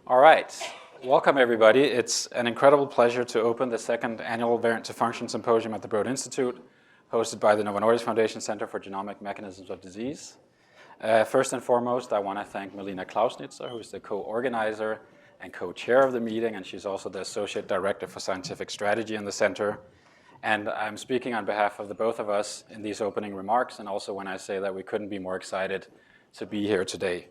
All right, welcome everybody. It's an incredible pleasure to open the second annual Variant to Function Symposium at the Broad Institute, hosted by the Novo Nordisk Foundation Center for Genomic Mechanisms of Disease. First and foremost, I want to thank Melina Klausnitzer, who's the co-organizer and co-chair of the meeting, and she's also the Associate Director for Scientific Strategy in the center. And I'm speaking on behalf of the both of us in these opening remarks, and also when I say that we couldn't be more excited to be here today.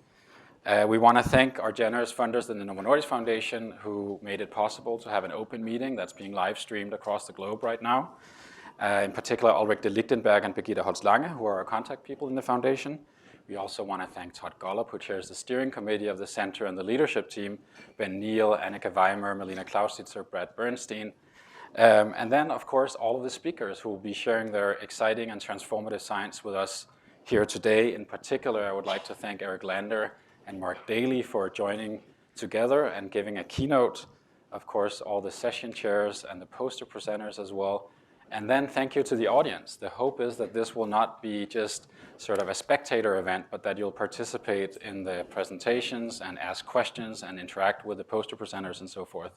We want to thank our generous funders in the Novo Nordisk Foundation who made it possible to have an open meeting that's being live streamed across the globe right now. In particular, Ulrich de Lichtenberg and Birgitta Holst-Lange, who are our contact people in the foundation. We also want to thank Todd Gollop, who chairs the steering committee of the center, and the leadership team, Ben Neal, Annika Weimer, Melina Klausnitzer, Brad Bernstein. And then, of course, all of the speakers who will be sharing their exciting and transformative science with us here today. In particular, I would like to thank Eric Lander and Mark Daly for joining together and giving a keynote. Of course, all the session chairs and the poster presenters as well. And then thank you to the audience. The hope is that this will not be just sort of a spectator event, but that you'll participate in the presentations and ask questions and interact with the poster presenters and so forth.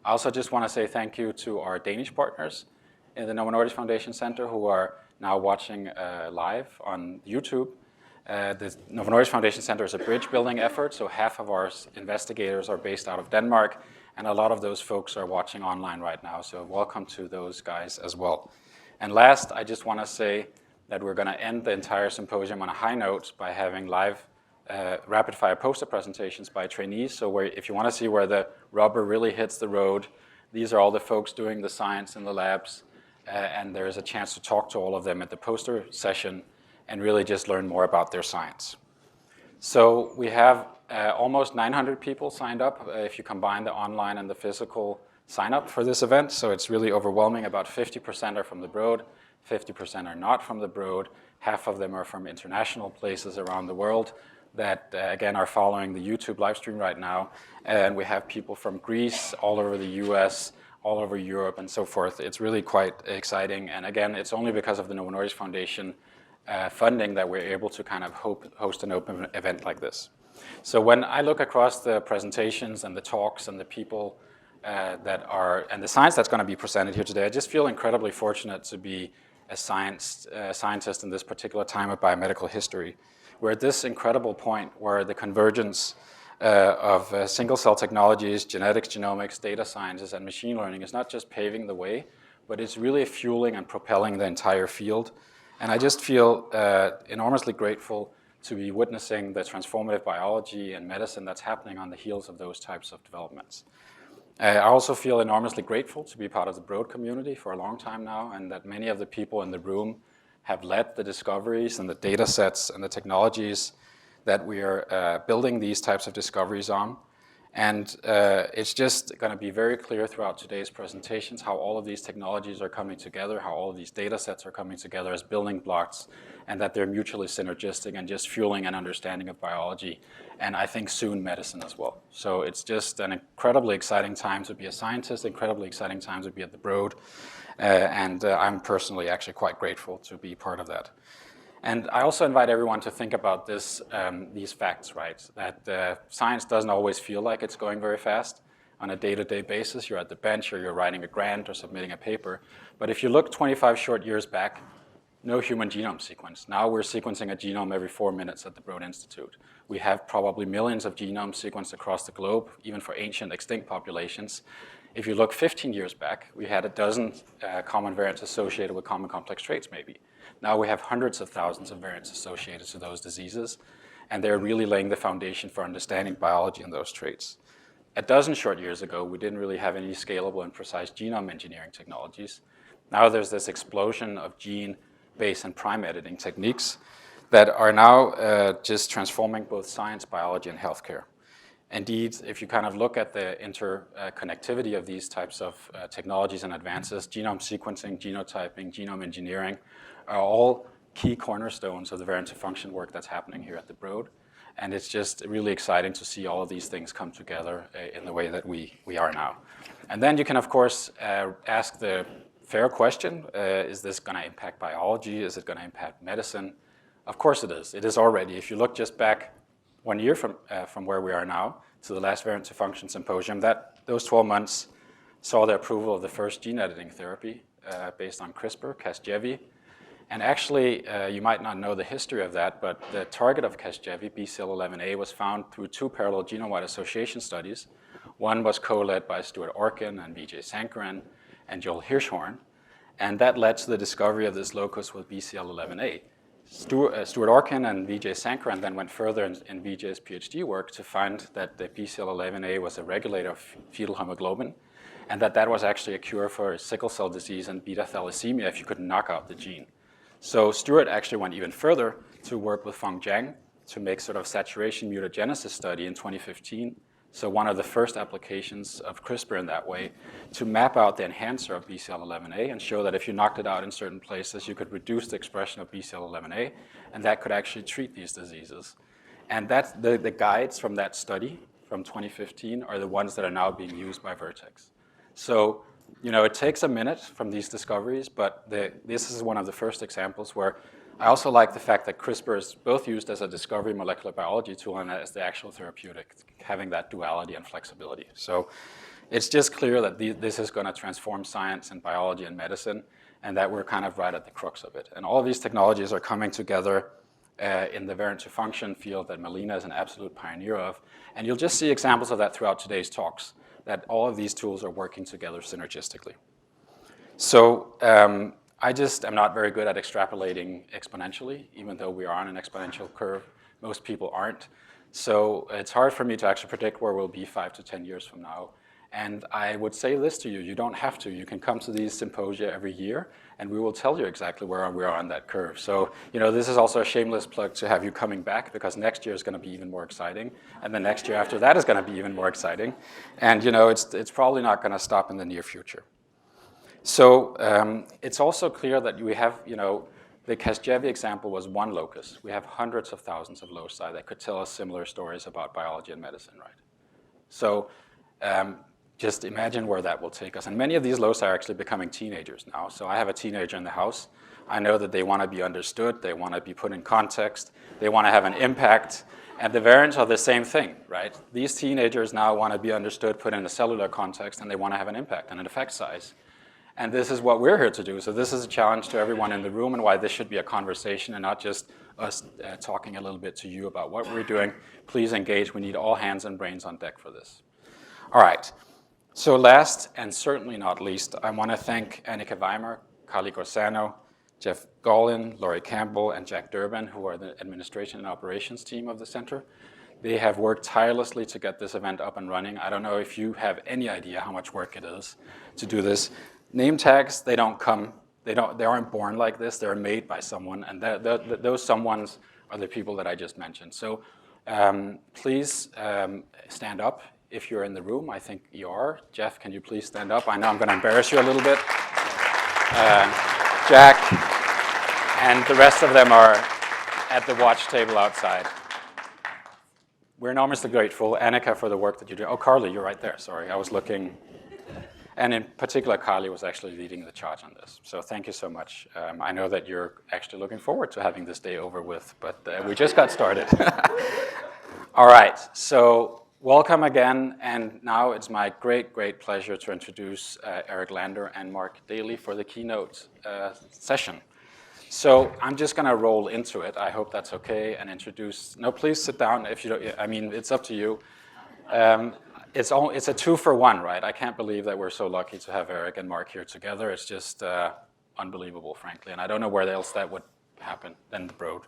I also just want to say thank you to our Danish partners in the Novo Nordisk Foundation Center who are now watching live on YouTube. The Novo Nordisk Foundation Center is a bridge building effort, so half of our investigators are based out of Denmark, and a lot of those folks are watching online right now, so welcome to those guys as well. And last, I just want to say that we're going to end the entire symposium on a high note by having live rapid-fire poster presentations by trainees, so if you want to see where the rubber really hits the road, these are all the folks doing the science in the labs, and there is a chance to talk to all of them at the poster session and really just learn more about their science. So we have almost 900 people signed up if you combine the online and the physical sign up for this event. So it's really overwhelming. About 50% are from the Broad, 50% are not from the Broad. Half of them are from international places around the world that, again, are following the YouTube live stream right now. And we have people from Greece, all over the US, all over Europe, and so forth. It's really quite exciting. And again, it's only because of the Novo Nordisk Foundation funding that we're able to kind of host an open event like this. So when I look across the presentations and the talks and the people and the science that's going to be presented here today, I just feel incredibly fortunate to be a scientist in this particular time of biomedical history. We're at this incredible point where the convergence of single-cell technologies, genetics, genomics, data sciences, and machine learning is not just paving the way, but it's really fueling and propelling the entire field. And I just feel enormously grateful to be witnessing the transformative biology and medicine that's happening on the heels of those types of developments. I also feel enormously grateful to be part of the Broad community for a long time now, and that many of the people in the room have led the discoveries and the data sets and the technologies that we are building these types of discoveries on. And it's just going to be very clear throughout today's presentations how all of these technologies are coming together, how all of these data sets are coming together as building blocks, and that they're mutually synergistic and just fueling an understanding of biology, and I think soon medicine as well. So it's just an incredibly exciting time to be a scientist, incredibly exciting time to be at the Broad, and I'm personally actually quite grateful to be part of that. And I also invite everyone to think about this, these facts, right? That science doesn't always feel like it's going very fast. On a day-to-day basis, you're at the bench or you're writing a grant or submitting a paper. But if you look 25 short years back, no human genome sequence. Now we're sequencing a genome every 4 minutes at the Broad Institute. We have probably millions of genomes sequenced across the globe, even for ancient extinct populations. If you look 15 years back, we had a dozen common variants associated with common complex traits, maybe. Now we have hundreds of thousands of variants associated to those diseases, and they're really laying the foundation for understanding biology in those traits. A dozen short years ago, we didn't really have any scalable and precise genome engineering technologies. Now there's this explosion of gene, base, and prime editing techniques that are now just transforming both science, biology, and healthcare. Indeed, if you kind of look at the interconnectivity of these types of technologies and advances, genome sequencing, genotyping, genome engineering are all key cornerstones of the variant to function work that's happening here at the Broad. And it's just really exciting to see all of these things come together in the way that we are now. And then you can, of course, ask the fair question, is this going to impact biology? Is it going to impact medicine? Of course it is. It is already. If you look just back 1 year from where we are now, to the last Variant to Function Symposium. Those 12 months saw the approval of the first gene editing therapy based on CRISPR, Casgevy. And actually, you might not know the history of that, but the target of Casgevy, BCL11A, was found through 2 parallel genome-wide association studies. One was co-led by Stuart Orkin and Vijay Sankaran and Joel Hirschhorn, and that led to the discovery of this locus with BCL11A. Stuart Orkin and Vijay Sankaran then went further in Vijay's PhD work to find that the BCL11A was a regulator of fetal hemoglobin, and that was actually a cure for sickle cell disease and beta thalassemia if you could knock out the gene. So Stuart actually went even further to work with Feng Zhang to make sort of saturation mutagenesis study in 2015. So one of the first applications of CRISPR in that way to map out the enhancer of BCL11A and show that if you knocked it out in certain places, you could reduce the expression of BCL11A, and that could actually treat these diseases. And that's the guides from that study from 2015 are the ones that are now being used by Vertex. So, you know, it takes a minute from these discoveries, but this is one of the first examples where I also like the fact that CRISPR is both used as a discovery molecular biology tool and as the actual therapeutic, having that duality and flexibility. So it's just clear that this is going to transform science and biology and medicine, and that we're kind of right at the crux of it. And all of these technologies are coming together in the variant to function field that Melina is an absolute pioneer of. And you'll just see examples of that throughout today's talks, that all of these tools are working together synergistically. So I just am not very good at extrapolating exponentially, even though we are on an exponential curve. Most people aren't. So it's hard for me to actually predict where we'll be 5 to 10 years from now. And I would say this to you, you don't have to. You can come to these symposia every year, and we will tell you exactly where we are on that curve. So, you know, this is also a shameless plug to have you coming back, because next year is going to be even more exciting, and the next year after that is going to be even more exciting. And, you know, it's probably not going to stop in the near future. So it's also clear that we have, you know, the Casgevy example was one locus. We have hundreds of thousands of loci that could tell us similar stories about biology and medicine, right? So just imagine where that will take us. And many of these loci are actually becoming teenagers now. So I have a teenager in the house. I know that they want to be understood. They want to be put in context. They want to have an impact. And the variants are the same thing, right? These teenagers now want to be understood, put in a cellular context, and they want to have an impact and an effect size. And this is what we're here to do. So this is a challenge to everyone in the room, and why this should be a conversation and not just us talking a little bit to you about what we're doing. Please engage. We need all hands and brains on deck for this. All right. So last and certainly not least, I want to thank Annika Weimer, Carly Gorsano, Jeff Gollin, Laurie Campbell, and Jack Durbin, who are the administration and operations team of the center. They have worked tirelessly to get this event up and running. I don't know if you have any idea how much work it is to do this. Name tags, they aren't born like this. They're made by someone, and those someones are the people that I just mentioned. So please stand up if you're in the room. I think you are. Jeff, can you please stand up? I know I'm going to embarrass you a little bit. Jack, and the rest of them are at the watch table outside. We're enormously grateful, Annika, for the work that you do. Oh, Carly, you're right there. Sorry, I was looking. And in particular, Carly was actually leading the charge on this. So thank you so much. I know that you're actually looking forward to having this day over with, but we just got started. All right, so welcome again. And now it's my great, great pleasure to introduce Eric Lander and Mark Daly for the keynote session. So I'm just going to roll into it. I hope that's okay, and introduce. No, please sit down if you don't. I mean, it's up to you. It's a 2-for-1, right? I can't believe that we're so lucky to have Eric and Mark here together. It's just unbelievable, frankly. And I don't know where else that would happen than the Broad.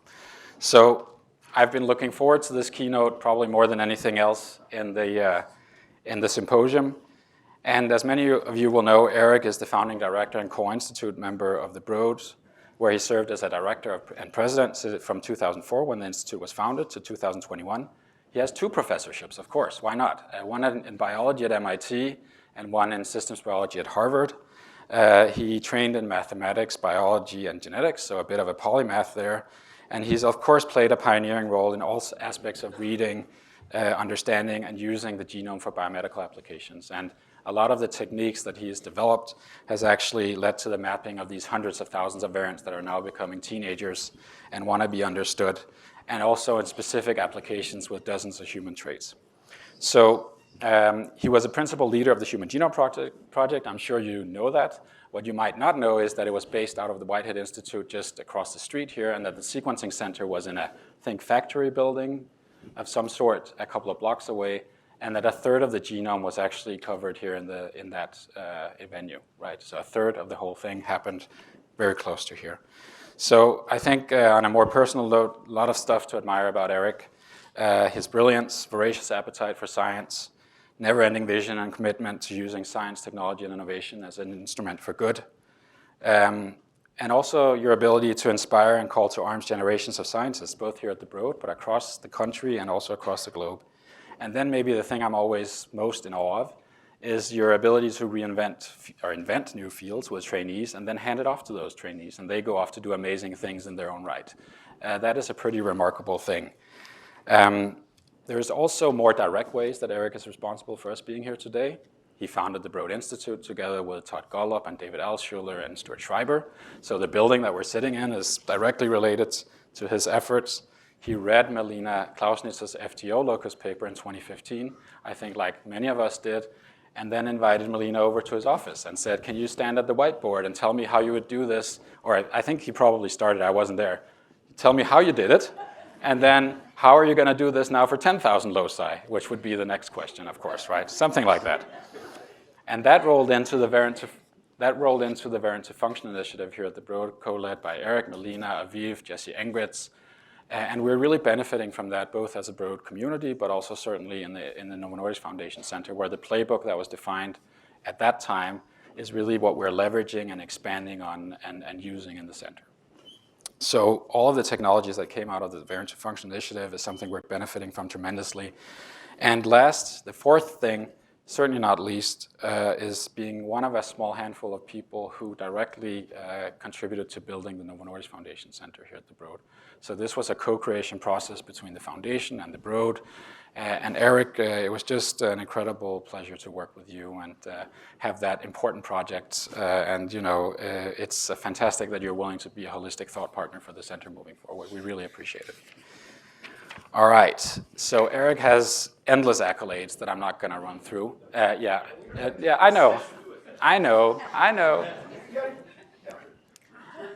So I've been looking forward to this keynote probably more than anything else in the symposium. And as many of you will know, Eric is the founding director and co-institute member of the Broad, where he served as a director and president from 2004, when the institute was founded, to 2021. He has 2 professorships, of course. Why not? One in biology at MIT and one in systems biology at Harvard. He trained in mathematics, biology, and genetics, so a bit of a polymath there. And he's, of course, played a pioneering role in all aspects of reading, understanding, and using the genome for biomedical applications. And a lot of the techniques that he has developed has actually led to the mapping of these hundreds of thousands of variants that are now becoming teenagers and want to be understood, and also in specific applications with dozens of human traits. So he was a principal leader of the Human Genome Project. I'm sure you know that. What you might not know is that it was based out of the Whitehead Institute just across the street here, and that the sequencing center was in a, I think, factory building of some sort a couple of blocks away, and that a third of the genome was actually covered here in that venue, right? So a third of the whole thing happened very close to here. So I think on a more personal note, a lot of stuff to admire about Eric. His brilliance, voracious appetite for science, never-ending vision and commitment to using science, technology, and innovation as an instrument for good. And also your ability to inspire and call to arms generations of scientists, both here at the Broad, but across the country and also across the globe. And then maybe the thing I'm always most in awe of is your ability to reinvent or invent new fields with trainees and then hand it off to those trainees, and they go off to do amazing things in their own right. That is a pretty remarkable thing. There's also more direct ways that Eric is responsible for us being here today. He founded the Broad Institute together with Todd Golub and David Altshuler and Stuart Schreiber. So the building that we're sitting in is directly related to his efforts. He read Melina Klausnitz's FTO locus paper in 2015, I think like many of us did, and then invited Melina over to his office and said, can you stand at the whiteboard and tell me how you would do this? Or I think he probably started, I wasn't there. Tell me how you did it, and then how are you going to do this now for 10,000 loci, which would be the next question, of course, right? Something like that. And that rolled into the Variant to Function initiative here at the Broad, co-led by Eric, Melina, Aviv, Jesse Engritz. And we're really benefiting from that, both as a Broad community, but also certainly in the Novo Nordisk Foundation Center, where the playbook that was defined at that time is really what we're leveraging and expanding on and using in the center. So all of the technologies that came out of the Variant to Function initiative is something we're benefiting from tremendously. And last, the fourth thing, certainly not least, is being one of a small handful of people who directly contributed to building the Novo Nordisk Foundation Center here at the Broad. So this was a co-creation process between the foundation and the Broad. And Eric, it was just an incredible pleasure to work with you and have that important project. And you know, it's fantastic that you're willing to be a holistic thought partner for the center moving forward. We really appreciate it. All right, so Eric has endless accolades that I'm not going to run through. Yeah, I know.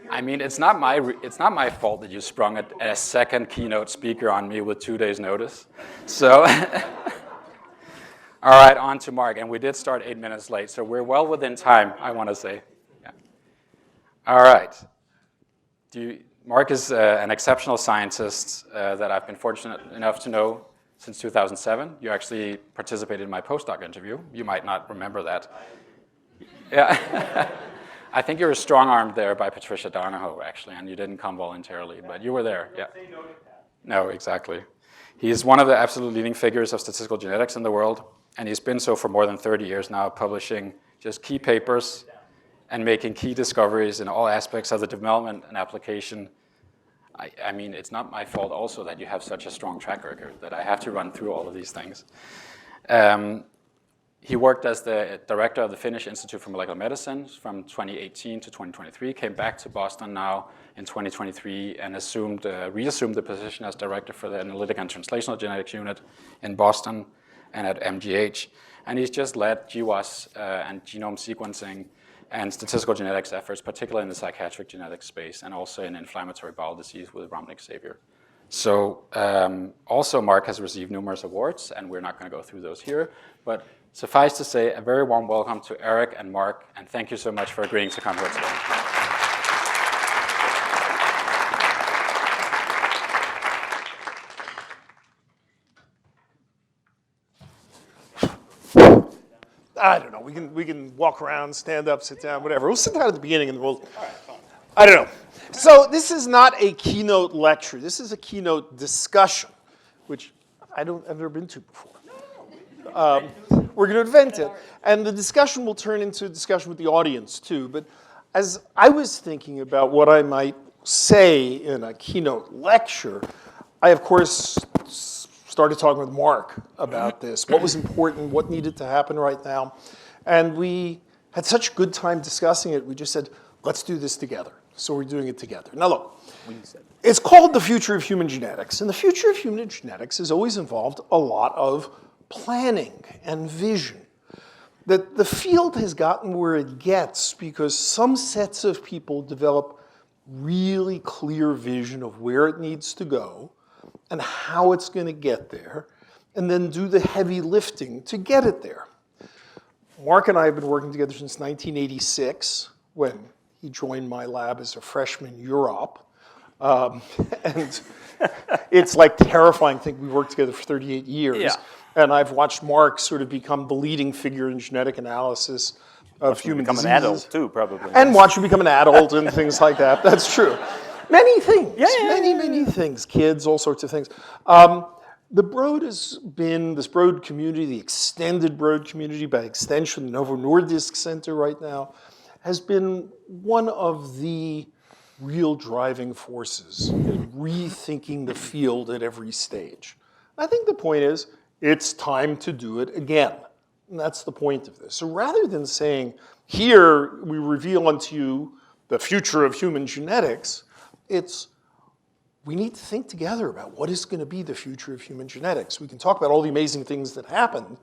I mean, it's not my fault that you sprung a second keynote speaker on me with 2 days' notice. So, all right, on to Mark, and we did start 8 minutes late, so we're well within time, I want to say. Yeah. All right. Mark is an exceptional scientist that I've been fortunate enough to know since 2007. You actually participated in my postdoc interview. You might not remember that. Yeah. I think you were strong-armed there by Patricia Donahoe, actually, and you didn't come voluntarily, but you were there. Yeah. No, exactly. He's one of the absolute leading figures of statistical genetics in the world, and he's been so for more than 30 years now, publishing just key papers and making key discoveries in all aspects of the development and application. I mean, it's not my fault also that you have such a strong track record that I have to run through all of these things. He worked as the director of the Finnish Institute for Molecular Medicine from 2018 to 2023, came back to Boston now in 2023 and reassumed the position as director for the Analytic and Translational Genetics Unit in Boston and at MGH. And he's just led GWAS and genome sequencing and statistical genetics efforts, particularly in the psychiatric genetics space and also in inflammatory bowel disease with Ramnik Xavier. So also Mark has received numerous awards, and we're not going to go through those here, but suffice to say, a very warm welcome to Eric and Mark, and thank you so much for agreeing to come here today. I don't know. We can walk around, stand up, sit down, whatever. We'll sit down at the beginning and we'll. I don't know. So this is not a keynote lecture. This is a keynote discussion, which I've never been to before. We're going to invent it, and the discussion will turn into a discussion with the audience too. But as I was thinking about what I might say in a keynote lecture, I of course started talking with Mark about this, what was important, what needed to happen right now. And we had such a good time discussing it, we just said, let's do this together. So we're doing it together. Now look, it's called the future of human genetics. And the future of human genetics has always involved a lot of planning and vision. That the field has gotten where it gets because some sets of people develop really clear vision of where it needs to go and how it's going to get there, and then do the heavy lifting to get it there. Mark and I have been working together since 1986, when he joined my lab as a freshman in Europe. And it's like terrifying to think we worked together for 38 years. Yeah. And I've watched Mark sort of become the leading figure in genetic analysis of human Become diseases. an adult too, probably. And watch you become an adult and things like that. That's true. Many things. Many things. Kids, all sorts of things. The Broad has been, this Broad community, the extended Broad community, by extension, the Novo Nordisk Center right now, has been one of the real driving forces in rethinking the field at every stage. I think the point is, it's time to do it again. And that's the point of this. So rather than saying, here we reveal unto you the future of human genetics, it's we need to think together about what is going to be the future of human genetics. We can talk about all the amazing things that happened,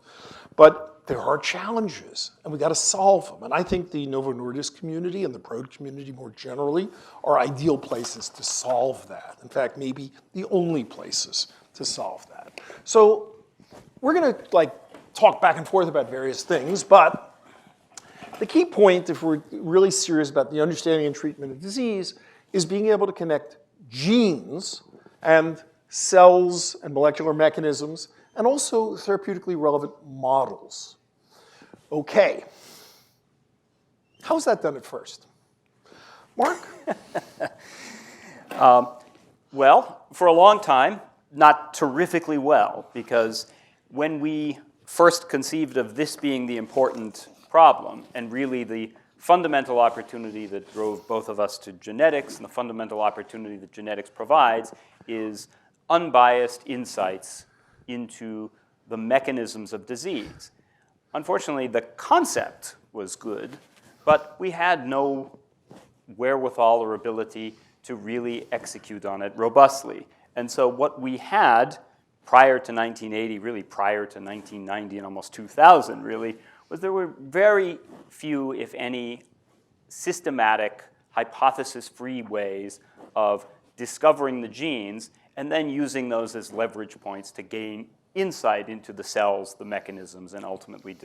but there are challenges, and we got to solve them. And I think the Novo Nordisk community and the Broad community more generally are ideal places to solve that. In fact, maybe the only places to solve that. So we're going to talk back and forth about various things, but the key point, if we're really serious about the understanding and treatment of disease, is being able to connect genes and cells and molecular mechanisms, and also therapeutically relevant models. Okay. How was that done at first? Mark? Well, for a long time, not terrifically well, because when we first conceived of this being the important problem, and really the fundamental opportunity that drove both of us to genetics, and the fundamental opportunity that genetics provides, is unbiased insights into the mechanisms of disease. Unfortunately, the concept was good, but we had no wherewithal or ability to really execute on it robustly. And so what we had prior to 1980, really prior to 1990 and almost 2000, really, was there were very few, if any, systematic, hypothesis-free ways of discovering the genes and then using those as leverage points to gain insight into the cells, the mechanisms, and ultimately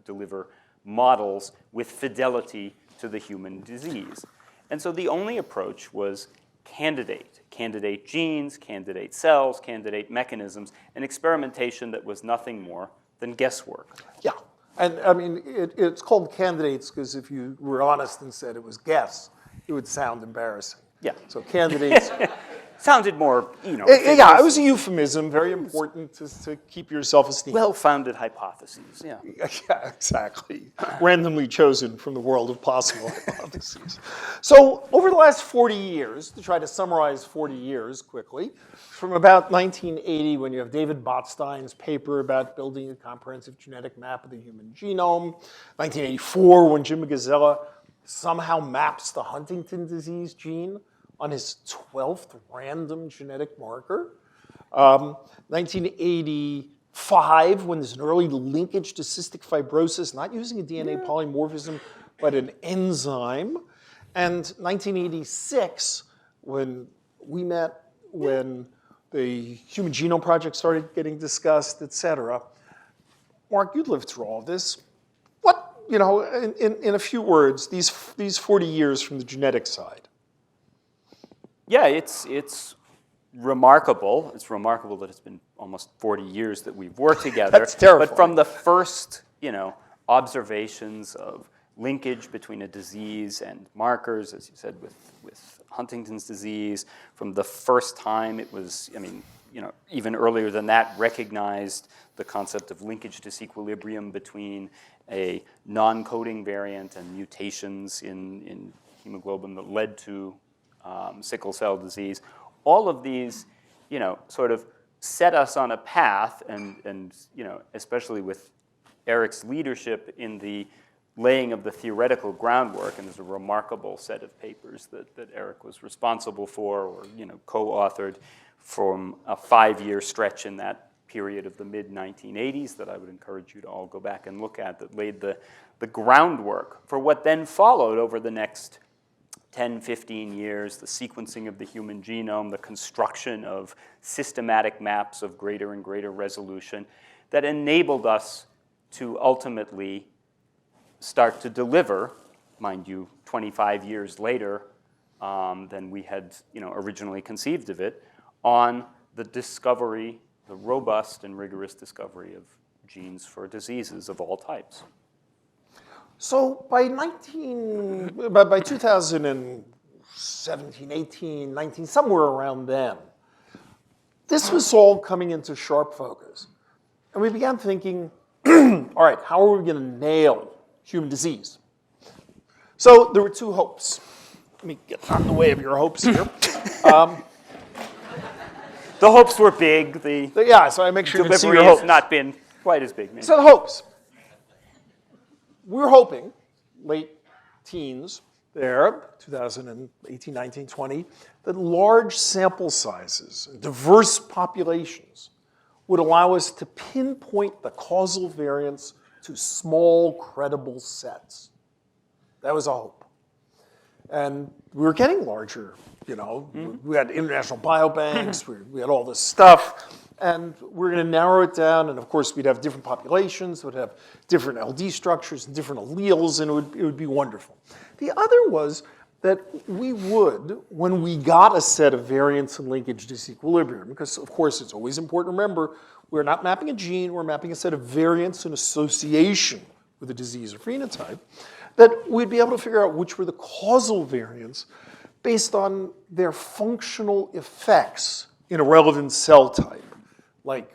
deliver models with fidelity to the human disease. And so the only approach was candidate genes, candidate cells, candidate mechanisms, an experimentation that was nothing more than guesswork. Yeah. And I mean, it's called candidates because if you were honest and said it was guess, it would sound embarrassing. Yeah. So candidates. Sounded more, Yeah, it was a euphemism, very important to keep your self-esteem. well-founded hypotheses, yeah. Yeah, exactly. Randomly chosen from the world of possible hypotheses. So over the last 40 years, to try to summarize 40 years quickly, from about 1980, when you have David Botstein's paper about building a comprehensive genetic map of the human genome, 1984, when Jim Gazzella somehow maps the Huntington disease gene on his 12th random genetic marker. 1985, when there's an early linkage to cystic fibrosis, not using a DNA polymorphism, but an enzyme. And 1986, when we met, when the Human Genome Project started getting discussed, et cetera. Mark, you lived through all of this. What, in a few words, these 40 years from the genetic side? Yeah, it's remarkable. It's remarkable that it's been almost 40 years that we've worked together. That's terrifying. But from the first, observations of linkage between a disease and markers, as you said, with Huntington's disease, from the first time it was, even earlier than that, recognized the concept of linkage disequilibrium between a non-coding variant and mutations in hemoglobin that led to sickle cell disease. All of these, sort of set us on a path, and especially with Eric's leadership in the laying of the theoretical groundwork, and there's a remarkable set of papers that Eric was responsible for, or co-authored from a 5-year stretch in that period of the mid-1980s that I would encourage you to all go back and look at, that laid the groundwork for what then followed over the next 10, 15 years, the sequencing of the human genome, the construction of systematic maps of greater and greater resolution that enabled us to ultimately start to deliver, mind you, 25 years later than we had originally conceived of it, on the discovery, the robust and rigorous discovery of genes for diseases of all types. So by 2017, 18, 19, somewhere around then, this was all coming into sharp focus. And we began thinking, all right, how are we going to nail human disease? So there were two hopes. Let me get out of the way of your hopes here. The hopes were big. Yeah, so I make sure you can see your delivery hopes. has not been quite as big, maybe. So the hopes. We're hoping, late teens there, 2018, 19, 20, that large sample sizes, diverse populations, would allow us to pinpoint the causal variants to small, credible sets. That was a hope. And we were getting larger, We had international biobanks, we had all this stuff, and we're going to narrow it down, and of course we'd have different populations, would have different LD structures and different alleles, and it would be wonderful. The other was that we would, when we got a set of variants and linkage disequilibrium, because of course it's always important to remember, we're not mapping a gene, we're mapping a set of variants in association with a disease or phenotype, that we'd be able to figure out which were the causal variants based on their functional effects in a relevant cell type. Like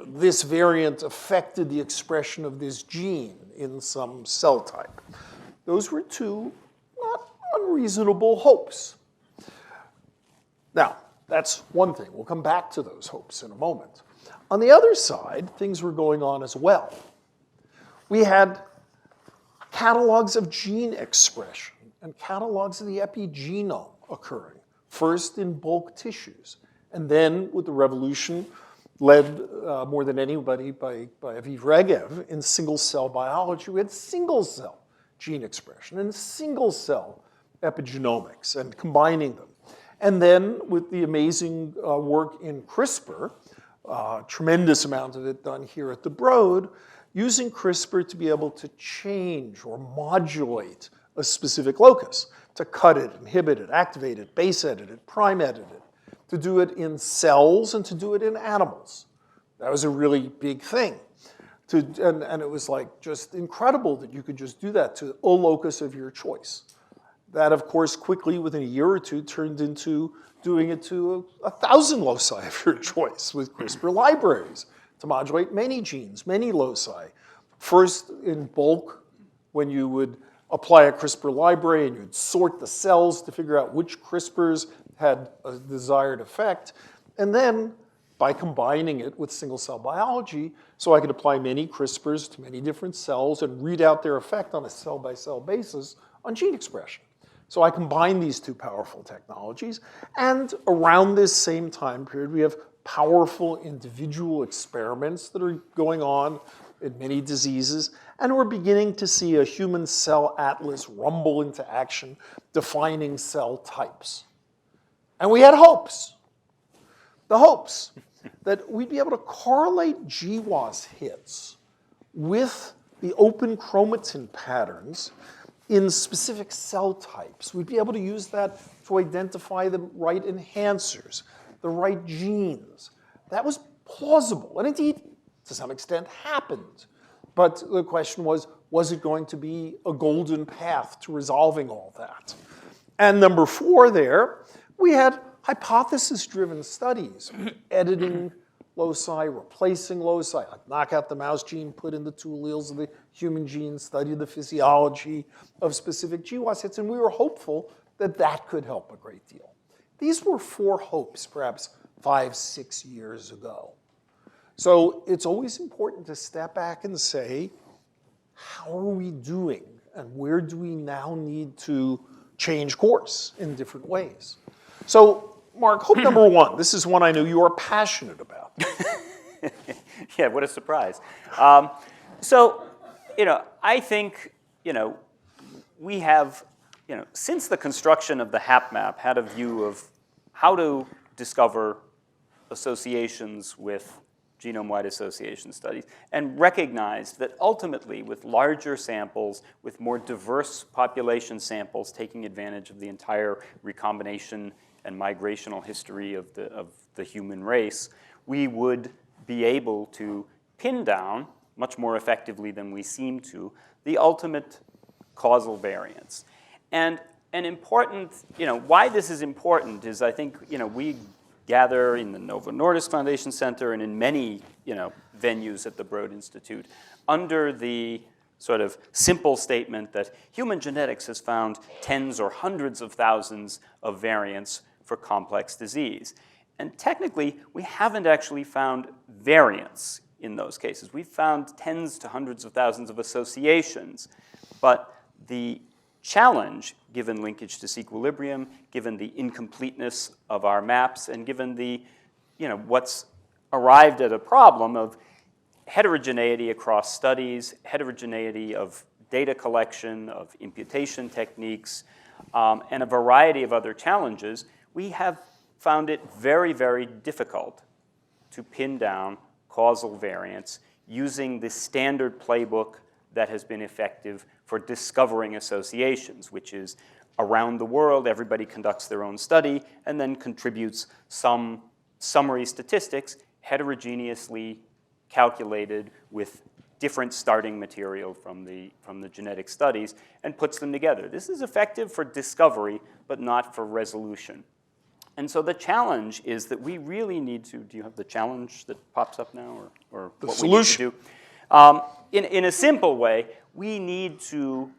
this variant affected the expression of this gene in some cell type. Those were two not unreasonable hopes. Now, that's one thing. We'll come back to those hopes in a moment. On the other side, things were going on as well. We had catalogs of gene expression and catalogs of the epigenome occurring, first in bulk tissues, and then with the revolution led more than anybody by Aviv Regev in single-cell biology. We had single-cell gene expression and single-cell epigenomics and combining them. And then with the amazing work in CRISPR, tremendous amount of it done here at the Broad, using CRISPR to be able to change or modulate a specific locus, to cut it, inhibit it, activate it, base edit it, prime edit it, to do it in cells and to do it in animals. That was a really big thing. And it was like just incredible that you could just do that to a locus of your choice. That, of course, quickly, within a year or two, turned into doing it to 1,000 loci of your choice with CRISPR libraries to modulate many genes, many loci. First in bulk, when you would apply a CRISPR library and you'd sort the cells to figure out which CRISPRs had a desired effect. And then by combining it with single-cell biology, so I could apply many CRISPRs to many different cells and read out their effect on a cell-by-cell basis on gene expression. So I combined these two powerful technologies. And around this same time period, we have powerful individual experiments that are going on in many diseases. And we're beginning to see a human cell atlas rumble into action, defining cell types. And we had hopes. The hopes that we'd be able to correlate GWAS hits with the open chromatin patterns in specific cell types. We'd be able to use that to identify the right enhancers, the right genes. That was plausible, and indeed, to some extent, happened. But the question was it going to be a golden path to resolving all that? And number 4 there, we had hypothesis-driven studies, editing loci, replacing loci, like knock out the mouse gene, put in the 2 alleles of the human gene, study the physiology of specific GWAS hits, and we were hopeful that that could help a great deal. These were 4 hopes, perhaps 5, 6 years ago. So it's always important to step back and say, how are we doing? And where do we now need to change course in different ways? So, Mark, hope number 1, this is one I know you are passionate about. Yeah, what a surprise. So, I think, we have, since the construction of the HapMap, had a view of how to discover associations with genome-wide association studies, and recognized that ultimately, with larger samples, with more diverse population samples taking advantage of the entire recombination and migrational history of the human race, we would be able to pin down, much more effectively than we seem to, the ultimate causal variance. And an important, why this is important is I think, we gather in the Novo Nordisk Foundation Center and in many, venues at the Broad Institute under the sort of simple statement that human genetics has found tens or hundreds of thousands of variants for complex disease. And technically, we haven't actually found variants in those cases. We've found tens to hundreds of thousands of associations, but the challenge, given linkage to disequilibrium, given the incompleteness of our maps, and given the, what's arrived at a problem of heterogeneity across studies, heterogeneity of data collection, of imputation techniques, and a variety of other challenges, we have found it very, very difficult to pin down causal variants using the standard playbook that has been effective for discovering associations, which is around the world, everybody conducts their own study and then contributes some summary statistics heterogeneously calculated with different starting material from the genetic studies and puts them together. This is effective for discovery, but not for resolution. And so the challenge is that we really need to, do you have the challenge that pops up now, or the what solution. we need to do? In a simple way, we need to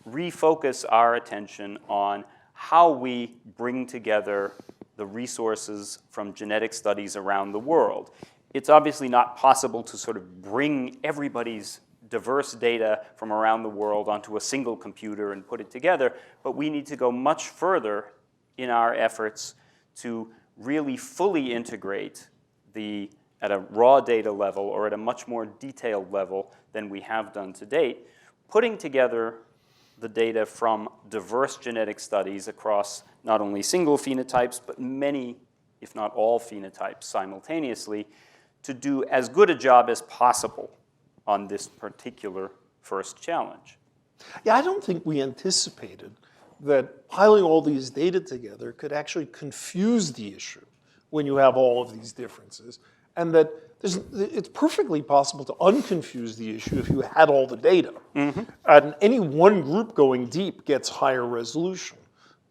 refocus our attention on how we bring together the resources from genetic studies around the world. It's obviously not possible to sort of bring everybody's diverse data from around the world onto a single computer and put it together, but we need to go much further in our efforts to really fully integrate at a raw data level or at a much more detailed level than we have done to date, putting together the data from diverse genetic studies across not only single phenotypes, but many, if not all phenotypes simultaneously, to do as good a job as possible on this particular first challenge. Yeah, I don't think we anticipated that piling all these data together could actually confuse the issue when you have all of these differences, and that it's perfectly possible to unconfuse the issue if you had all the data. Mm-hmm. And any one group going deep gets higher resolution.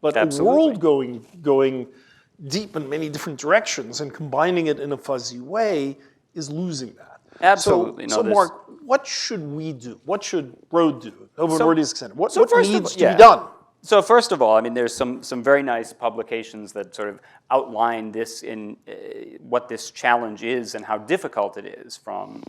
But Absolutely. a world going deep in many different directions and combining it in a fuzzy way is losing that. Absolutely. So Mark, what should we do? What should Broad do? Novo Nordisk Center. What needs to be done? So first of all, I mean, there's some very nice publications that sort of outline this in what this challenge is and how difficult it is from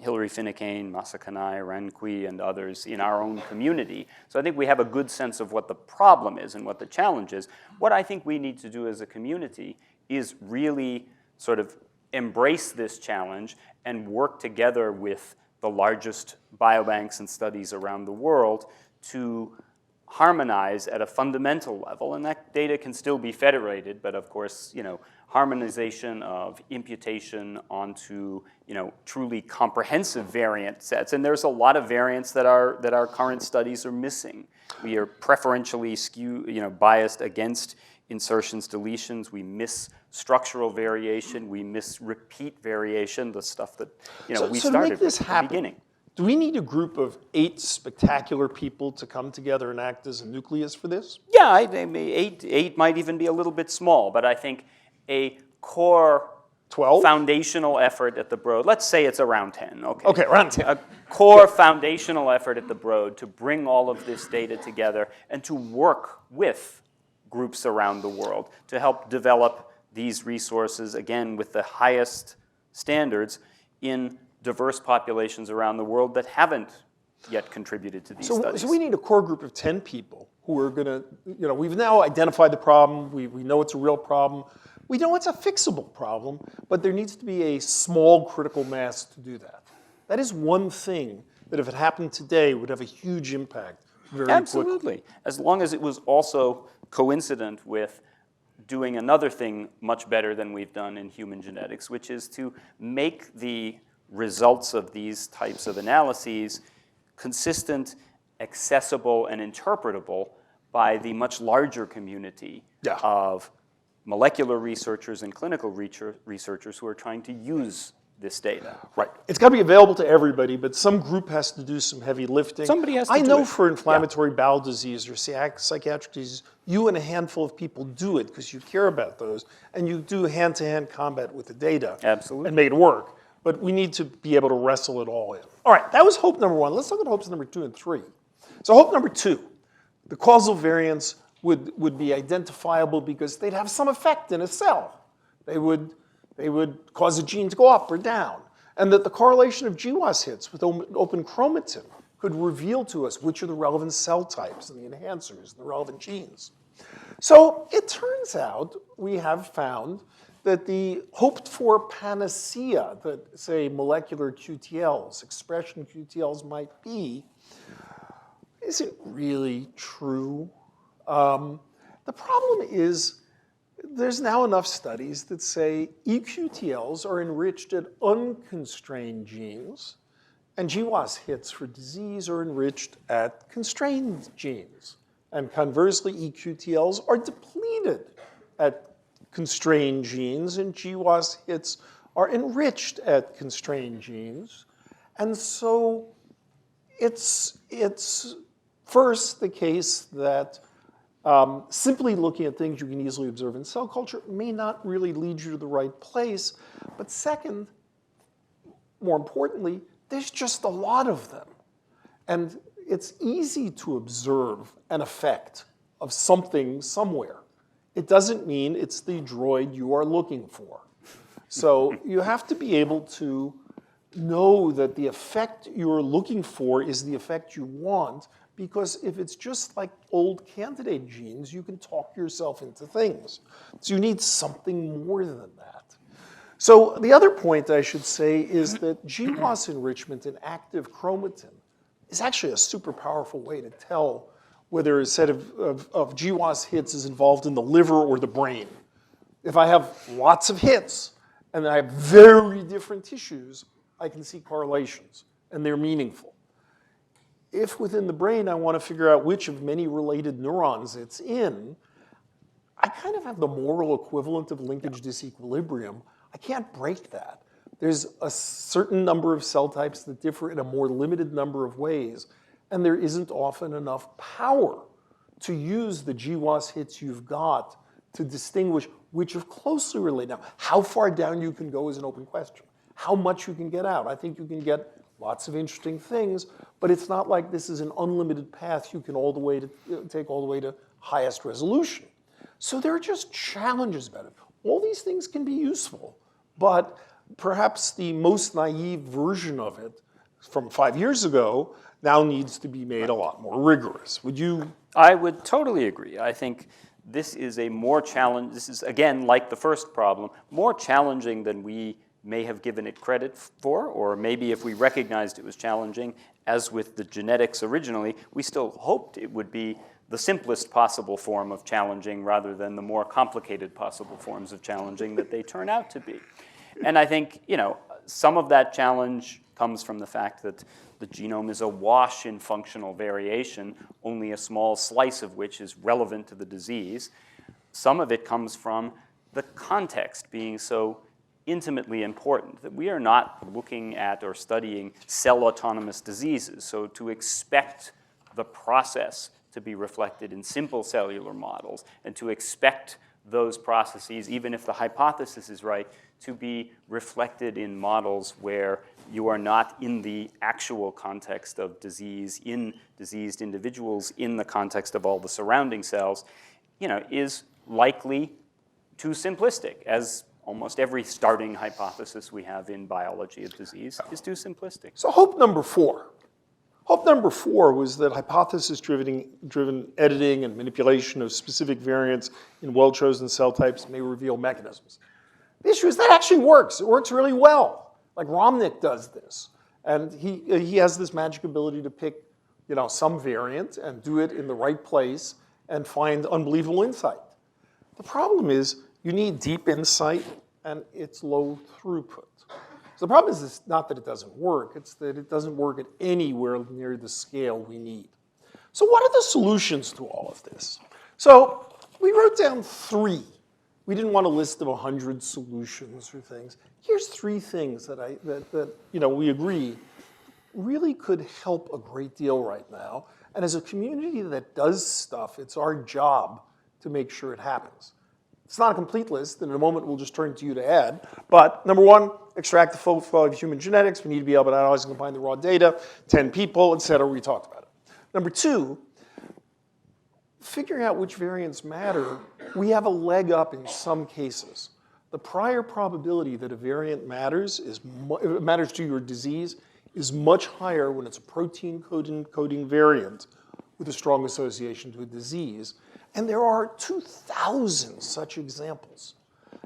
Hilary Finucane, Masa Kanai, Ran Kui, and others in our own community. So I think we have a good sense of what the problem is and what the challenge is. What I think we need to do as a community is really sort of embrace this challenge and work together with the largest biobanks and studies around the world to harmonize at a fundamental level, and that data can still be federated, but of course, harmonization of imputation onto, truly comprehensive variant sets. And there's a lot of variants that our current studies are missing. We are preferentially biased against insertions, deletions. We miss structural variation. We miss repeat variation, the stuff that we started with at the beginning. Do we need a group of 8 spectacular people to come together and act as a nucleus for this? Yeah, eight might even be a little bit small, but I think a core 12? Foundational effort at the Broad, let's say it's around 10, okay? Okay, around 10. A core foundational effort at the Broad to bring all of this data together and to work with groups around the world to help develop these resources, again, with the highest standards in diverse populations around the world that haven't yet contributed to these studies. So we need a core group of 10 people who are going to, we've now identified the problem, we know it's a real problem, We know it's a fixable problem, but there needs to be a small critical mass to do that. That is one thing that if it happened today would have a huge impact very quickly. Absolutely, as long as it was also coincident with doing another thing much better than we've done in human genetics, which is to make the results of these types of analyses consistent, accessible, and interpretable by the much larger community of molecular researchers and clinical researchers who are trying to use this data. Right. It's got to be available to everybody, but some group has to do some heavy lifting. Somebody has to do it. I know for inflammatory bowel disease or psychiatric disease, you and a handful of people do it because you care about those, and you do hand-to-hand combat with the data. Absolutely. And make it work. But we need to be able to wrestle it all in. All right, that was hope number one. Let's look at hopes number 2 and 3. So hope number 2, the causal variants would be identifiable because they'd have some effect in a cell. They would cause a gene to go up or down. And that the correlation of GWAS hits with open chromatin could reveal to us which are the relevant cell types and the enhancers and the relevant genes. So it turns out we have found that the hoped-for panacea that, say, molecular QTLs, expression QTLs might be, isn't really true. The problem is there's now enough studies that say eQTLs are enriched at unconstrained genes, and GWAS hits for disease are enriched at constrained genes. And conversely, eQTLs are depleted at constrained genes, and GWAS hits are enriched at constrained genes. And so it's first the case that simply looking at things you can easily observe in cell culture may not really lead you to the right place. But second, more importantly, there's just a lot of them. And it's easy to observe an effect of something somewhere. It doesn't mean it's the droid you are looking for. So you have to be able to know that the effect you're looking for is the effect you want, because if it's just like old candidate genes, you can talk yourself into things. So you need something more than that. So the other point I should say is that GWAS enrichment in active chromatin is actually a super powerful way to tell whether a set of GWAS hits is involved in the liver or the brain. If I have lots of hits and I have very different tissues, I can see correlations, and they're meaningful. If within the brain I want to figure out which of many related neurons it's in, I kind of have the moral equivalent of linkage disequilibrium. I can't break that. There's a certain number of cell types that differ in a more limited number of ways, and there isn't often enough power to use the GWAS hits you've got to distinguish which of closely related. Now, how far down you can go is an open question. How much you can get out. I think you can get lots of interesting things, but it's not like this is an unlimited path you can take all the way to highest resolution. So there are just challenges about it. All these things can be useful, but perhaps the most naive version of it from 5 years ago now needs to be made a lot more rigorous. Would you? I would totally agree. I think this is a more challenge. This is, again, like the first problem, more challenging than we may have given it credit for, or maybe if we recognized it was challenging, as with the genetics originally, we still hoped it would be the simplest possible form of challenging rather than the more complicated possible forms of challenging that they turn out to be. And I think, some of that challenge comes from the fact that the genome is awash in functional variation, only a small slice of which is relevant to the disease. Some of it comes from the context being so intimately important that we are not looking at or studying cell-autonomous diseases. So to expect the process to be reflected in simple cellular models and to expect those processes, even if the hypothesis is right, to be reflected in models where you are not in the actual context of disease, in diseased individuals, in the context of all the surrounding cells, is likely too simplistic, as almost every starting hypothesis we have in biology of disease is too simplistic. So hope number 4. Hope number 4 was that hypothesis-driven editing and manipulation of specific variants in well-chosen cell types may reveal mechanisms. The issue is that actually works. It works really well. Like Romnick does this. And he has this magic ability to pick some variant and do it in the right place and find unbelievable insight. The problem is you need deep insight and it's low throughput. So the problem is not that it doesn't work, it's that it doesn't work at anywhere near the scale we need. So what are the solutions to all of this? So we wrote down 3. We didn't want a list of 100 solutions or things. Here's 3 things that we agree really could help a great deal right now. And as a community that does stuff, it's our job to make sure it happens. It's not a complete list, and in a moment we'll just turn to you to add. But number 1, extract the full flow of human genetics. We need to be able to analyze and combine the raw data, 10 people, et cetera. We talked about it. Number 2, figuring out which variants matter. We have a leg up in some cases. The prior probability that a variant matters to your disease is much higher when it's a protein coding variant with a strong association to a disease. And there are 2,000 such examples.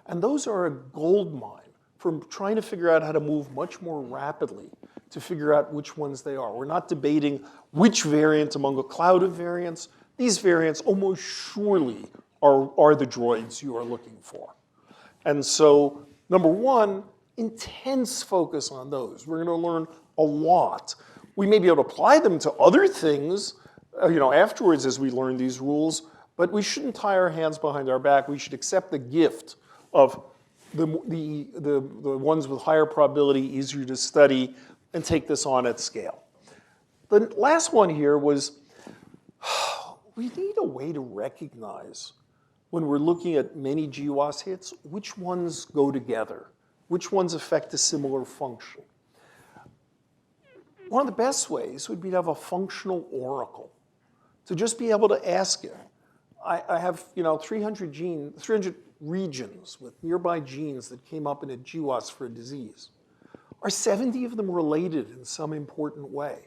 And those are a gold mine for trying to figure out how to move much more rapidly to figure out which ones they are. We're not debating which variant among a cloud of variants. These variants almost surely are the droids you are looking for. And so, number 1, intense focus on those. We're going to learn a lot. We may be able to apply them to other things afterwards as we learn these rules, but we shouldn't tie our hands behind our back. We should accept the gift of the ones with higher probability, easier to study, and take this on at scale. The last one here was we need a way to recognize when we're looking at many GWAS hits, which ones go together, which ones affect a similar function. One of the best ways would be to have a functional oracle, to just be able to ask it. I have 300 regions with nearby genes that came up in a GWAS for a disease. Are 70 of them related in some important way?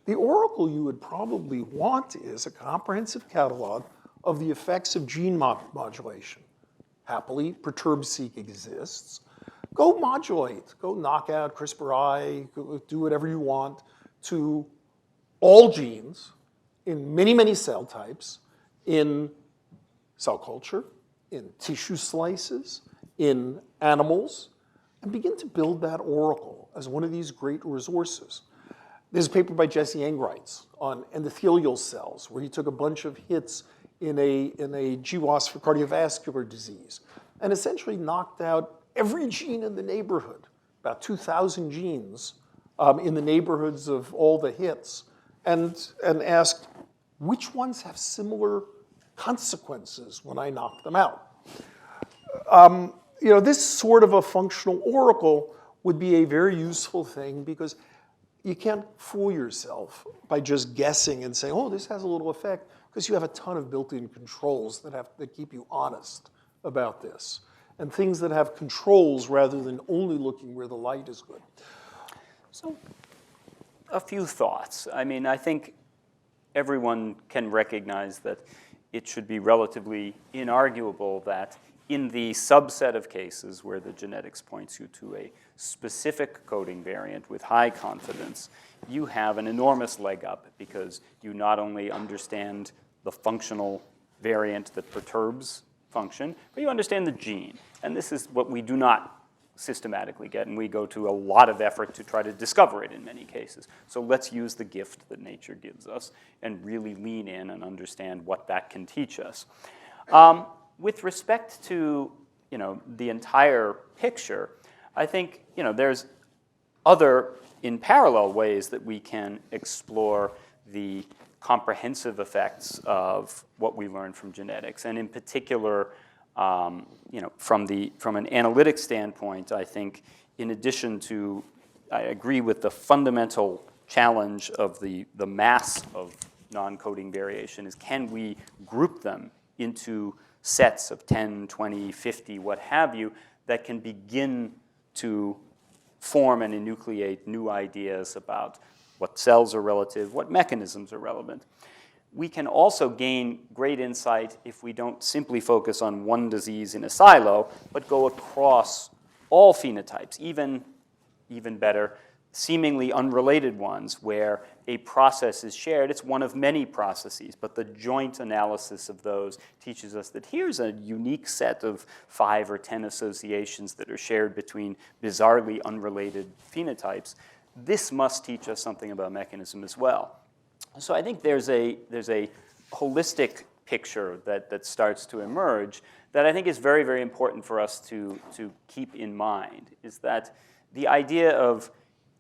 The oracle you would probably want is a comprehensive catalog of the effects of gene modulation. Happily, Perturb-seq exists. Go modulate, go knock out CRISPR-I, do whatever you want to all genes in many, many cell types, in cell culture, in tissue slices, in animals, and begin to build that oracle as one of these great resources. There's a paper by Jesse Engreitz on endothelial cells, where he took a bunch of hits in a GWAS for cardiovascular disease, and essentially knocked out every gene in the neighborhood, about 2,000 genes in the neighborhoods of all the hits, and asked, which ones have similar consequences when I knock them out? This sort of a functional oracle would be a very useful thing because you can't fool yourself by just guessing and saying, oh, this has a little effect, because you have a ton of built-in controls that keep you honest about this, and things that have controls rather than only looking where the light is good. So, a few thoughts. I think everyone can recognize that it should be relatively inarguable that in the subset of cases where the genetics points you to a specific coding variant with high confidence, you have an enormous leg up because you not only understand the functional variant that perturbs function, but you understand the gene. And this is what we do not systematically get, and we go to a lot of effort to try to discover it in many cases. So let's use the gift that nature gives us and really lean in and understand what that can teach us. With respect to the entire picture, I think there's other in parallel ways that we can explore the comprehensive effects of what we learn from genetics, and in particular, from an analytic standpoint, I think in addition to, I agree with the fundamental challenge of the mass of non-coding variation is, can we group them into sets of 10, 20, 50, what have you, that can begin to form and enucleate new ideas about what cells are relative, what mechanisms are relevant. We can also gain great insight if we don't simply focus on one disease in a silo, but go across all phenotypes, even better, seemingly unrelated ones where a process is shared. It's one of many processes, but the joint analysis of those teaches us that here's a unique set of 5 or 10 associations that are shared between bizarrely unrelated phenotypes. This must teach us something about mechanism as well. So I think there's a holistic picture that starts to emerge that I think is very, very important for us to keep in mind, is that the idea of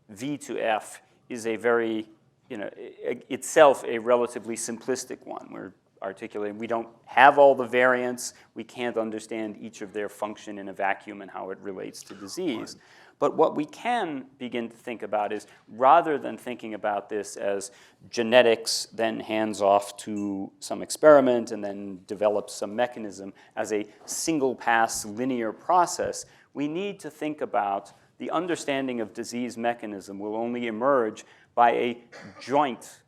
V to F is a very, itself a relatively simplistic one. We're articulating, we don't have all the variants, we can't understand each of their function in a vacuum and how it relates to disease. But what we can begin to think about is, rather than thinking about this as genetics then hands off to some experiment and then develops some mechanism as a single-pass linear process, we need to think about the understanding of disease mechanism will only emerge by a joint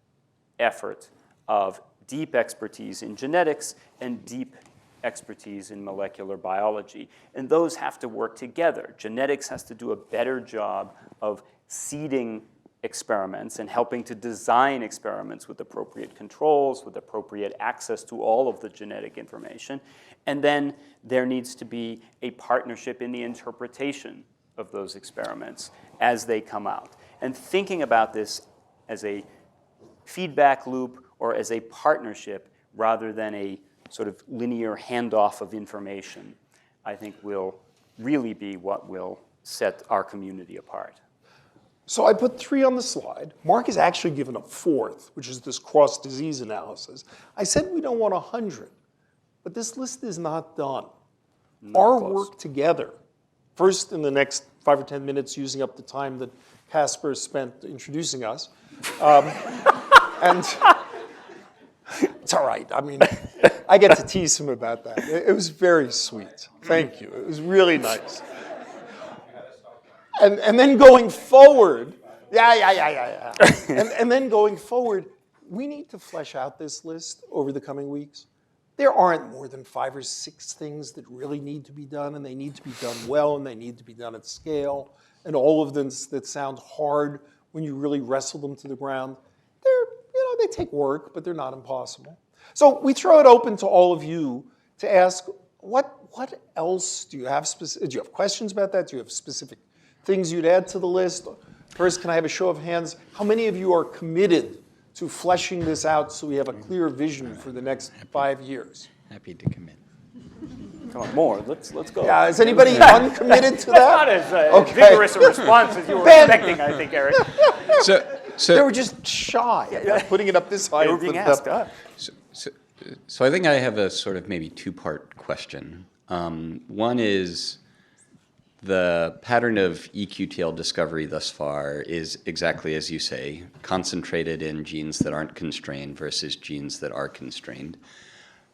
effort of deep expertise in genetics and deep expertise in molecular biology. And those have to work together. Genetics has to do a better job of seeding experiments and helping to design experiments with appropriate controls, with appropriate access to all of the genetic information. And then there needs to be a partnership in the interpretation of those experiments as they come out. And thinking about this as a feedback loop or as a partnership rather than a sort of linear handoff of information, I think will really be what will set our community apart. So I put 3 on the slide. Mark has actually given a 4th, which is this cross-disease analysis. I said we don't want 100, but this list is not done. Our work together, first in the next 5 or 10 minutes, using up the time that Kasper spent introducing us, and it's all right. I mean, I get to tease him about that. It was very sweet. Thank you. It was really nice. And then going forward, and then going forward, we need to flesh out this list over the coming weeks. There aren't more than 5 or 6 things that really need to be done, and they need to be done well, and they need to be done at scale. And all of them that sound hard when you really wrestle them to the ground, they take work, but they're not impossible. So we throw it open to all of you to ask, what else do you have? Do you have questions about that? Do you have specific things you'd add to the list? First, can I have a show of hands? How many of you are committed to fleshing this out so we have a clear vision for the next 5 years? Happy to commit. Come on, more. Let's go. Yeah, is anybody uncommitted to that? That's not as vigorous a response as you were expecting, I think, Eric. So They were just shy about putting it up this high. They were being asked. So I think I have a sort of maybe 2-part question. One is the pattern of eQTL discovery thus far is exactly as you say, concentrated in genes that aren't constrained versus genes that are constrained.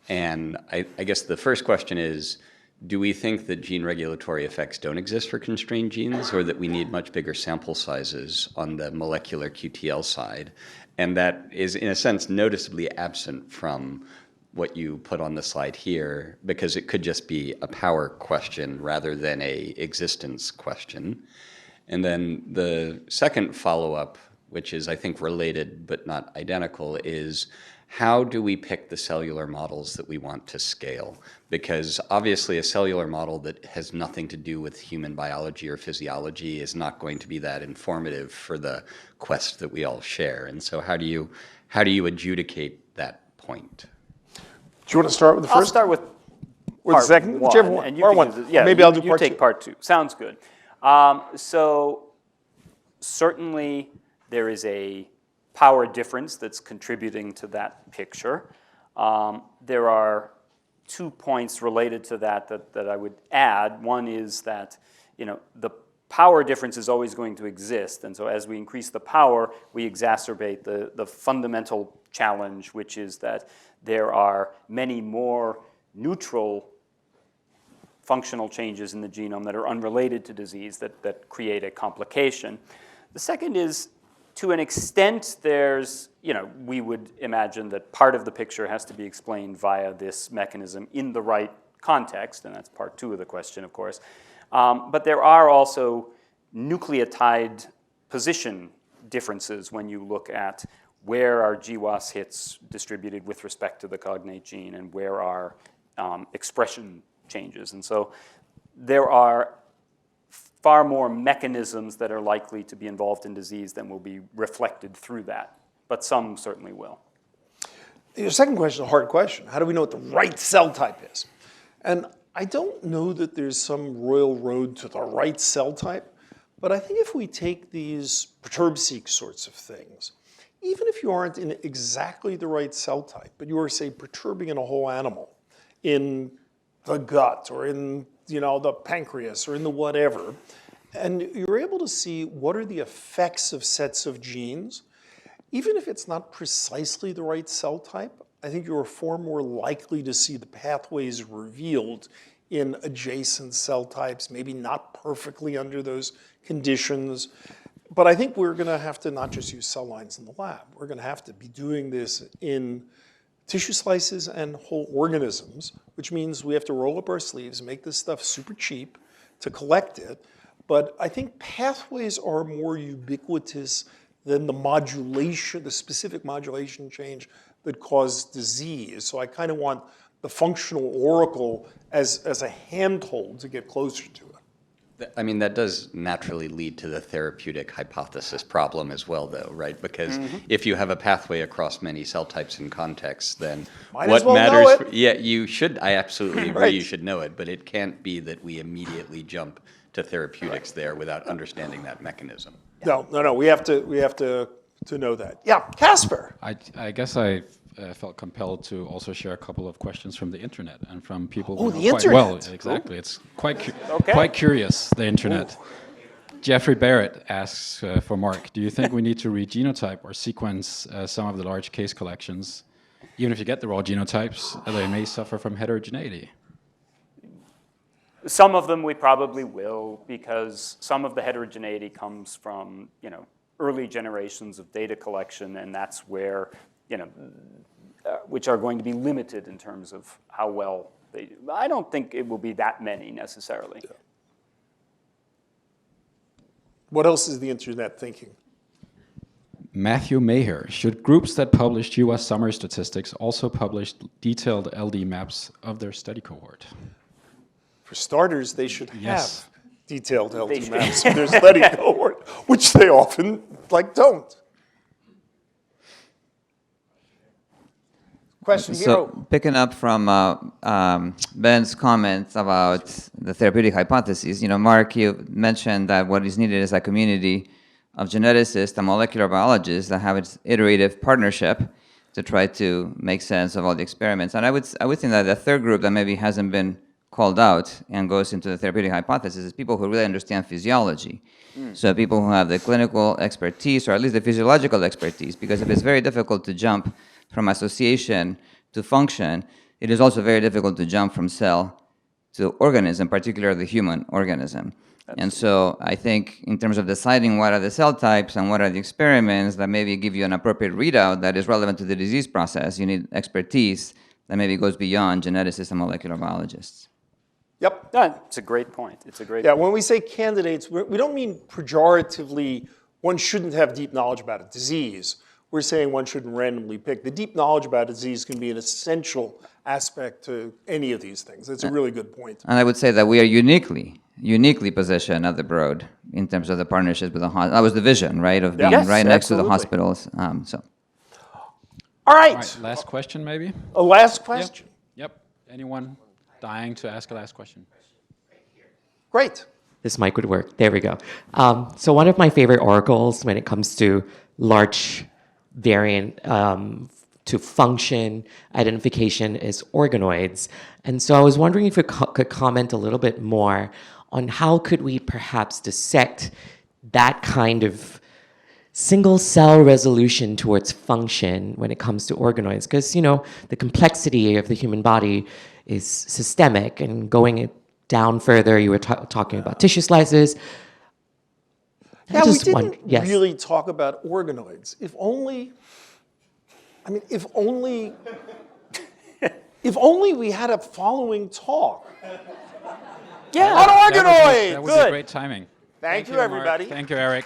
And I guess the first question is, do we think that gene regulatory effects don't exist for constrained genes, or that we need much bigger sample sizes on the molecular QTL side? And that is, in a sense, noticeably absent from what you put on the slide here, because it could just be a power question rather than a existence question. And then the second follow-up, which is, I think, related but not identical, is how do we pick the cellular models that we want to scale? Because obviously a cellular model that has nothing to do with human biology or physiology is not going to be that informative for the quest that we all share. And so how do you adjudicate that point? Do you want to start with the first? I'll start with or part the second? one, Whichever one. and you Part can one. do- yeah, Maybe I'll do you part take 2. part 2. Sounds good. So certainly there is a power difference that's contributing to that picture. There are 2 points related to that I would add. One is that the power difference is always going to exist, and so as we increase the power, we exacerbate the fundamental challenge, which is that there are many more neutral functional changes in the genome that are unrelated to disease that create a complication. The second is to an extent, there's, we would imagine that part of the picture has to be explained via this mechanism in the right context, and that's part 2 of the question, of course. But there are also nucleotide position differences when you look at where are GWAS hits distributed with respect to the cognate gene and where are expression changes. And so there are far more mechanisms that are likely to be involved in disease than will be reflected through that, but some certainly will. Your second question is a hard question. How do we know what the right cell type is? And I don't know that there's some royal road to the right cell type, but I think if we take these perturb-seq sorts of things, even if you aren't in exactly the right cell type, but you are, say, perturbing in a whole animal, in the gut or in the pancreas or in the whatever, and you're able to see what are the effects of sets of genes, even if it's not precisely the right cell type, I think you're far more likely to see the pathways revealed in adjacent cell types, maybe not perfectly under those conditions. But I think we're going to have to not just use cell lines in the lab. We're going to have to be doing this in tissue slices and whole organisms, which means we have to roll up our sleeves and make this stuff super cheap to collect it. But I think pathways are more ubiquitous than the modulation, the specific modulation change that caused disease. So I kind of want the functional oracle as a handhold to get closer to it. I mean, that does naturally lead to the therapeutic hypothesis problem as well, though, right? Because if you have a pathway across many cell types and contexts, then Might what as well matters? know it. Yeah, you should. I absolutely agree. Right. You should know it, but it can't be that we immediately jump to therapeutics there without understanding that mechanism. No. We have to know that. Yeah, Kasper. I guess I felt compelled to also share a couple of questions from the internet and from people Oh, who the know quite internet. well. Exactly. It's quite curious, the internet. Jeffrey Barrett asks for Mark, do you think we need to re-genotype or sequence some of the large case collections? Even if you get the raw genotypes, they may suffer from heterogeneity. Some of them we probably will, because some of the heterogeneity comes from, early generations of data collection, and that's where, which are going to be limited in terms of how well they do. I don't think it will be that many necessarily. Yeah. What else is the internet thinking? Matthew Maher, should groups that publish US summary statistics also publish detailed LD maps of their study cohort? For starters, they should have Yes. detailed They LD should. maps of their study cohort, which they often don't. Question here. So picking up from Ben's comments about the therapeutic hypotheses, Mark, you mentioned that what is needed is a community of geneticists and molecular biologists that have an iterative partnership to try to make sense of all the experiments. And I would think that the third group that maybe hasn't been called out and goes into the therapeutic hypothesis is people who really understand physiology. So people who have the clinical expertise, or at least the physiological expertise, because if it's very difficult to jump from association to function, it is also very difficult to jump from cell to organism, particularly the human organism. Absolutely. And so I think in terms of deciding what are the cell types and what are the experiments that maybe give you an appropriate readout that is relevant to the disease process, you need expertise that maybe goes beyond geneticists and molecular biologists. Yep. It's a great point. It's a great Yeah, point. when we say candidates, we don't mean pejoratively one shouldn't have deep knowledge about a disease. We're saying one shouldn't randomly pick. The deep knowledge about a disease can be an essential aspect to any of these things. That's a really good point. And I would say that we are uniquely positioned at the Broad in terms of the partnerships with the hospital. That was the vision, right, of being Yes, right next to the absolutely. hospitals. All right. All right, last question maybe? A last question. Yep. Anyone dying to ask a last question? Great. This mic would work. There we go. So one of my favorite oracles when it comes to large variant to function identification is organoids. And so I was wondering if you could comment a little bit more on how could we perhaps dissect that kind of single cell resolution towards function when it comes to organoids. Because, the complexity of the human body is systemic, and going it down further, you were talking about tissue slices. Yeah, we just didn't yes. really talk about organoids. If only we had a following talk. Yeah. On organoids! That would be Good. great timing. Thank you, Mark. everybody. Thank you, Eric.